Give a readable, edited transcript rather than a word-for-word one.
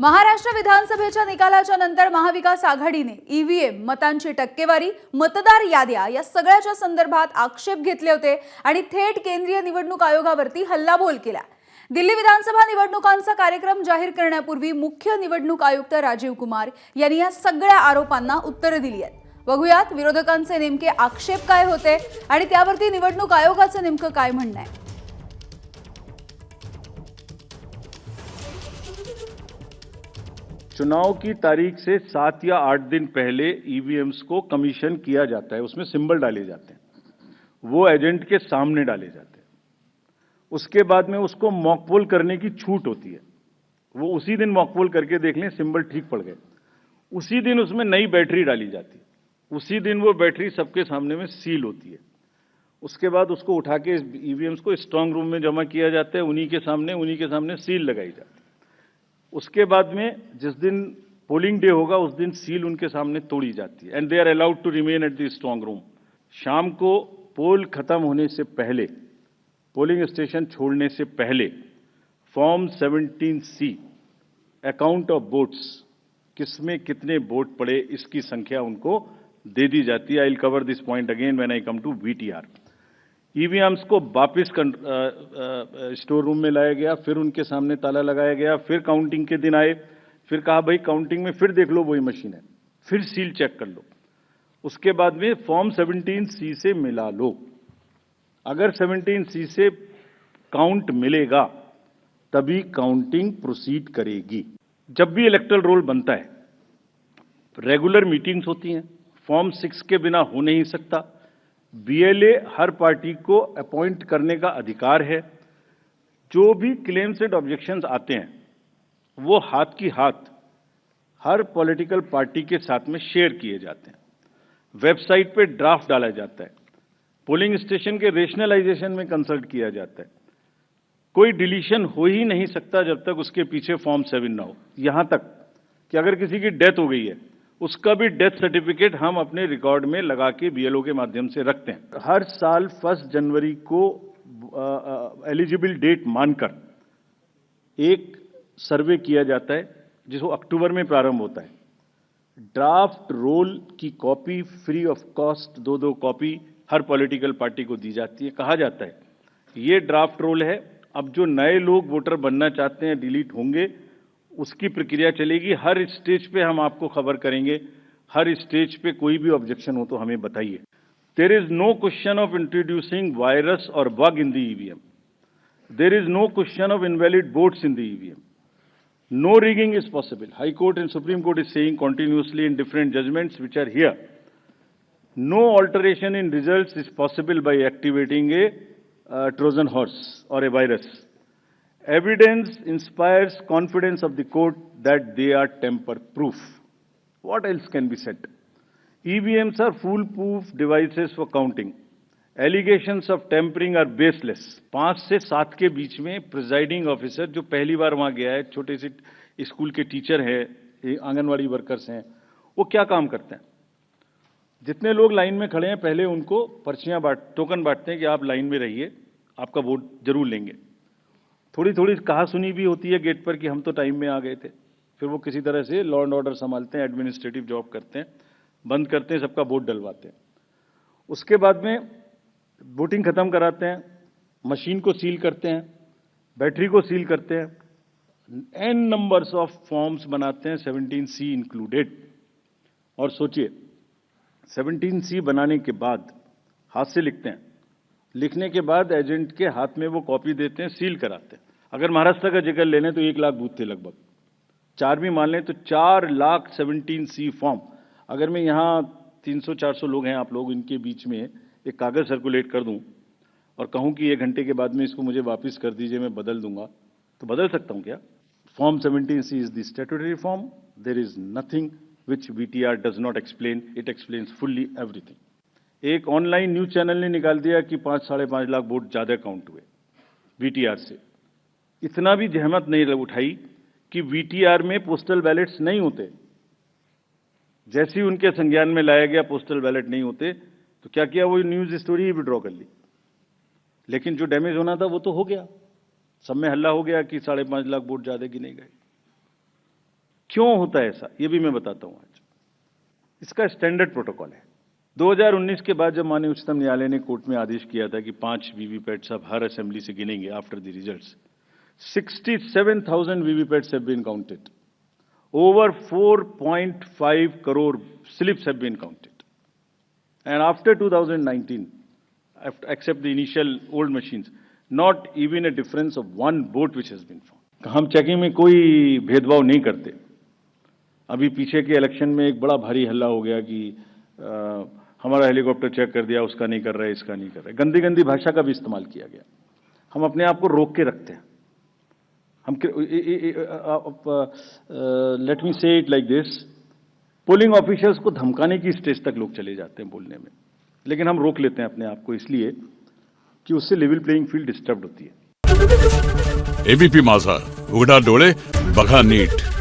महाराष्ट्र विधानसभेच्या निकालाच्या नंतर महाविकास आघाडीने ईव्हीएम मतांची टक्केवारी, मतदार याद्या या सगळ्याच्या संदर्भात आक्षेप घेतले होते आणि थेट केंद्रीय निवडणूक आयोगावरती हल्लाबोल केला। दिल्ली विधानसभा निवडणुकांचा कार्यक्रम जाहीर करण्यापूर्वी मुख्य निवडणूक आयुक्त राजीव कुमार यांनी या सगळ्या आरोपांना उत्तरे दिली आहेत। बघूयात विरोधकांचे नेमके आक्षेप काय होते आणि त्यावरती निवडणूक आयोगाचं नेमकं काय म्हणणं आहे। चुनाव की तारीख से 7 या 8 दिन पहले ईवीएम्स को कमीशन किया जाता है, उसमें सिंबल डाले जाते हैं, वो एजेंट के सामने डाले जाते हैं। उसके बाद में उसको मॉकपोल करने की छूट होती है, वो उसी दिन मॉकपोल करके देख लें सिंबल ठीक पड़ गए, उसी दिन उसमें नई बैटरी डाली जाती है, उसी दिन वो बैटरी सबके सामने में सील होती है। उसके बाद उसको उठा के ईवीएम्स को स्ट्रांग रूम में जमा किया जाता है, उन्हीं के सामने सील लगाई जाती है। उसके बाद में जिस दिन पोलिंग डे होगा उस दिन सील उनके सामने तोड़ी जाती है and they are allowed to remain at the strong room. शाम को पोल खत्म होने से पहले, पोलिंग स्टेशन छोड़ने से पहले form 17C account of votes, किसमें कितने वोट पड़े इसकी संख्या उनको दे दी जाती है। I will cover this point again when I come to VTR. EVMs को वापस स्टोर रूम में लाया गया, फिर उनके सामने ताला लगाया गया, फिर काउंटिंग के दिन आए, फिर कहा भाई काउंटिंग में फिर देख लो वही मशीन है, फिर सील चेक कर लो। उसके बाद में फॉर्म 17C से मिला लो, अगर 17C से काउंट मिलेगा तभी काउंटिंग प्रोसीड करेगी। जब भी इलेक्टोरल रोल बनता है रेगुलर मीटिंग्स होती हैं, फॉर्म 6 के बिना हो नहीं सकता। बीएलए हर पार्टी को अपॉइंट करने का अधिकार है। जो भी क्लेम्स एंड ऑब्जेक्शंस आते हैं वो हाथ की हाथ हर पॉलिटिकल पार्टी के साथ में शेयर किए जाते हैं, वेबसाइट पे ड्राफ्ट डाला जाता है, पोलिंग स्टेशन के रेशनलाइजेशन में कंसल्ट किया जाता है। कोई डिलीशन हो ही नहीं सकता जब तक उसके पीछे फॉर्म 7 ना हो। यहां तक कि अगर किसी की डेथ हो गई है उसका भी डेथ सर्टिफिकेट हम अपने रिकॉर्ड में लगा के बीएलओ के माध्यम से रखते हैं। हर साल 1 जनवरी को एलिजिबल डेट मानकर एक सर्वे किया जाता है जिसको अक्टूबर में प्रारंभ होता है। ड्राफ्ट रोल की copy free of cost 2-2 copy her political party को दी जाती है। कहा जाता है ये ड्राफ्ट रोल है, अब जो नए लोग वोटर बनना चाहते हैं डिलीट होंगे, उसकी प्रक्रिया चलेगी। हर स्टेज पे हम आपको खबर करेंगे, हर स्टेज पे कोई भी ऑब्जेक्शन हो तो हमें बताइए। There is no question of introducing virus और bug in the EVM. There is no question of invalid votes in the EVM. No rigging is possible. High court and supreme court is saying continuously in different judgments which are here. No alteration in results is possible by activating a Trojan horse or a virus. Evidence inspires confidence of the court that they are tamper-proof. What else can be said? EVMs are foolproof devices for counting. Allegations of tampering are baseless. 5 से 7 के बीच में presiding officer जो पहली बार वहां गया है, छोटे से स्कूल के टीचर हैं, आंगनवाड़ी वर्कर्स हैं, वो क्या काम करते हैं? जितने लोग लाइन में खड़े हैं पहले उनको पर्चियां टोकन बांटते हैं कि आप लाइन में रहिए, आपका वोट जरूर लेंगे। थोड़ी थोड़ी कहा सुनी भी होती है गेट पर कि हम तो टाइम में आ गए थे। फिर वो किसी तरह से लॉ एंड ऑर्डर संभालते हैं, एडमिनिस्ट्रेटिव जॉब करते हैं, बंद करते हैं, सबका वोट डलवाते हैं। उसके बाद में वोटिंग खत्म कराते हैं, मशीन को सील करते हैं, बैटरी को सील करते हैं, एन नंबर्स ऑफ फॉर्म्स बनाते हैं, 17C इंक्लूडेड। और सोचिए 17C बनाने के बाद हाथ से लिखते हैं, लिखने के बाद एजेंट के हाथ में वो कॉपी देते हैं, सील कराते हैं। अगर महाराष्ट्र का जिक्र ले लें तो 1 लाख बूथ थे लगभग, 4 भी मान लें तो 4 लाख 17C फॉर्म। अगर मैं यहाँ 300-400 लोग हैं आप लोग, इनके बीच में एक कागज सर्कुलेट कर दूं और कहूं कि 1 घंटे के बाद में इसको मुझे वापस कर दीजिए, मैं बदल दूंगा, तो बदल सकता हूं क्या? Form 17C is the statutory form. There is nothing which VTR does not explain, it explains fully everything. एक ऑनलाइन न्यूज चैनल ने निकाल दिया कि 5-5.5 लाख वोट ज्यादा काउंट हुए वीटीआर से। इतना भी जहमत नहीं उठाई कि वीटीआर में पोस्टल बैलेट्स नहीं होते। जैसे ही उनके संज्ञान में लाया गया पोस्टल बैलेट नहीं होते तो क्या किया, वो न्यूज स्टोरी ही विड्रॉ कर ली। लेकिन जो डैमेज होना था वो तो हो गया, सब में हल्ला हो गया कि 5.5 लाख वोट ज्यादा गिने गए। क्यों होता है ऐसा, ये भी मैं बताता हूं आज। इसका स्टैंडर्ड प्रोटोकॉल है। 2019 के बाद जब माननीय उच्चतम न्यायालय ने कोर्ट में आदेश किया था कि 5 वीवीपैट्स अब हर असेंबली से गिनेंगे after the results, 67,000 VVPATs have been counted, over 4.5 crore slips have been counted, and after 2019, except the initial old machines, not even a difference of one vote which has been found. हम checking में कोई भेदभाव नहीं करते। अभी पीछे के election में एक बड़ा भारी हल्ला हो गया कि हमारा हेलीकॉप्टर चेक कर दिया, उसका नहीं कर रहा है, इसका नहीं कर रहा है, गंदी गंदी भाषा का भी इस्तेमाल किया गया। हम अपने आप को रोक के रखते हैं। हम लेट मी से it like this, polling officers को धमकाने की स्टेज तक लोग चले जाते हैं बोलने में, लेकिन हम रोक लेते हैं अपने आप को इसलिए कि उससे लेवल प्लेइंग फील्ड डिस्टर्ब होती है। एबीपी माझा, उघडा डोळे बघा नीट।